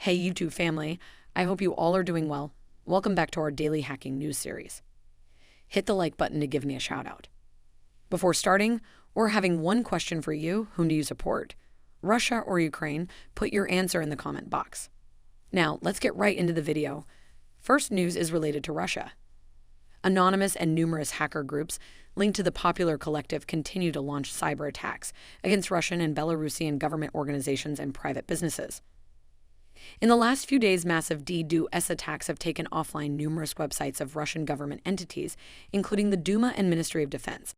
Hey YouTube family, I hope you all are doing well. Welcome back to our daily hacking news series. Hit the like button to give me a shout out. Before starting, or having one question for you, whom do you support? Russia or Ukraine? Put your answer in the comment box. Now, let's get right into the video. First news is related to Russia. Anonymous and numerous hacker groups linked to the popular collective continue to launch cyber attacks against Russian and Belarusian government organizations and private businesses. In the last few days, massive DDoS attacks have taken offline numerous websites of Russian government entities, including the Duma and Ministry of Defense.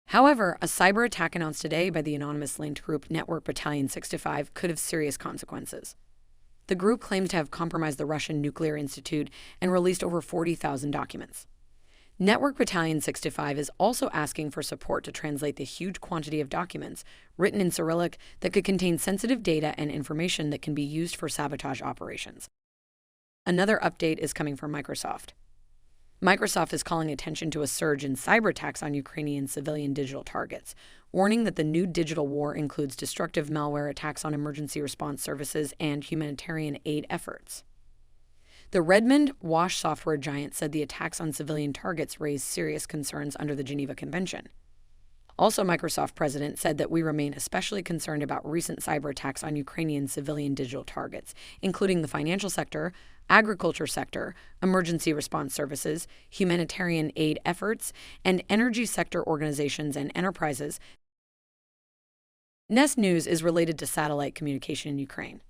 However, a cyber attack announced today by the anonymous linked group Network Battalion 65 could have serious consequences. The group claims to have compromised the Russian Nuclear Institute and released over 40,000 documents. Network Battalion 65 is also asking for support to translate the huge quantity of documents written in Cyrillic that could contain sensitive data and information that can be used for sabotage operations. Another update is coming from Microsoft. Microsoft is calling attention to a surge in cyber attacks on Ukrainian civilian digital targets, warning that the new digital war includes destructive malware attacks on emergency response services and humanitarian aid efforts. The Redmond Wash software giant said the attacks on civilian targets raised serious concerns under the Geneva Convention. Also, Microsoft president said that we remain especially concerned about recent cyber attacks on Ukrainian civilian digital targets, including the financial sector, agriculture sector, emergency response services, humanitarian aid efforts, and energy sector organizations and enterprises. Next news is related to satellite communication in Ukraine.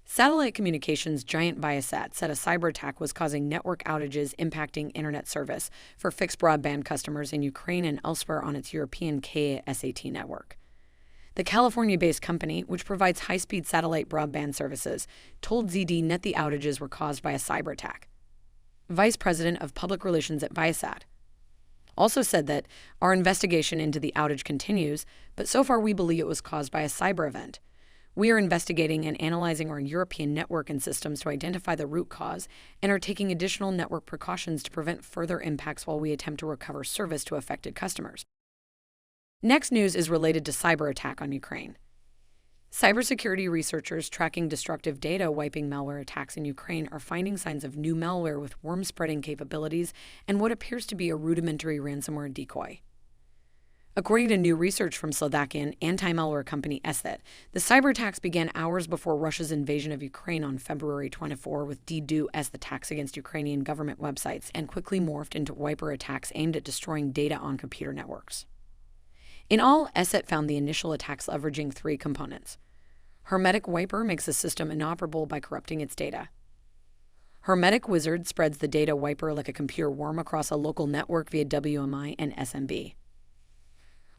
Satellite communications giant Viasat said a cyber attack was causing network outages impacting internet service for fixed broadband customers in Ukraine and elsewhere on its European KSAT network. The California-based company, which provides high-speed satellite broadband services, told ZDnet the outages were caused by a cyber attack. Vice President of Public Relations at Viasat also said that our investigation into the outage continues, but so far we believe it was caused by a cyber event. We are investigating and analyzing our European network and systems to identify the root cause and are taking additional network precautions to prevent further impacts while we attempt to recover service to affected customers. Next news is related to cyber attack on Ukraine. Cybersecurity researchers tracking destructive data wiping malware attacks in Ukraine are finding signs of new malware with worm-spreading capabilities and what appears to be a rudimentary ransomware decoy. According to new research from Slovakian anti-malware company Viasat, the cyber attacks began hours before Russia's invasion of Ukraine on February 24 with DDoS attacks against Ukrainian government websites and quickly morphed into wiper attacks aimed at destroying data on computer networks. In all, Viasat found the initial attacks leveraging three components. Hermetic Wiper makes the system inoperable by corrupting its data. Hermetic Wizard spreads the data wiper like a computer worm across a local network via WMI and SMB.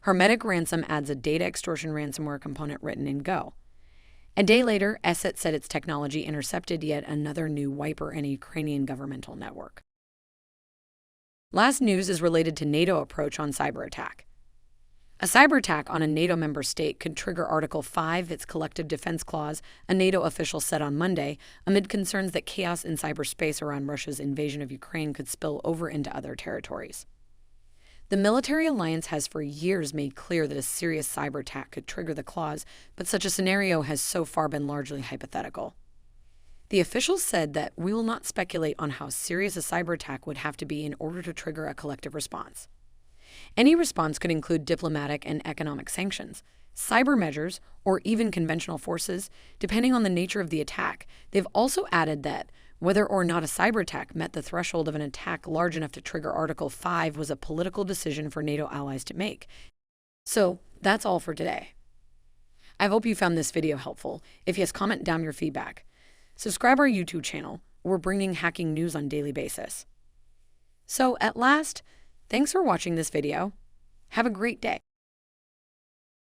Hermetic Ransom adds a data extortion ransomware component written in Go. A day later, Viasat said its technology intercepted yet another new wiper in a Ukrainian governmental network. Last news is related to NATO approach on cyber attack. A cyber attack on a NATO member state could trigger Article 5, its Collective Defense Clause, a NATO official said on Monday, amid concerns that chaos in cyberspace around Russia's invasion of Ukraine could spill over into other territories. The military alliance has for years made clear that a serious cyber attack could trigger the clause, but such a scenario has so far been largely hypothetical. The officials said that we will not speculate on how serious a cyber attack would have to be in order to trigger a collective response. Any response could include diplomatic and economic sanctions, cyber measures, or even conventional forces, depending on the nature of the attack. They've also added that whether or not a cyber attack met the threshold of an attack large enough to trigger Article 5 was a political decision for NATO allies to make. So, that's all for today. I hope you found this video helpful. If yes, comment down your feedback. Subscribe our YouTube channel. We're bringing hacking news on a daily basis. So, at last, thanks for watching this video. Have a great day.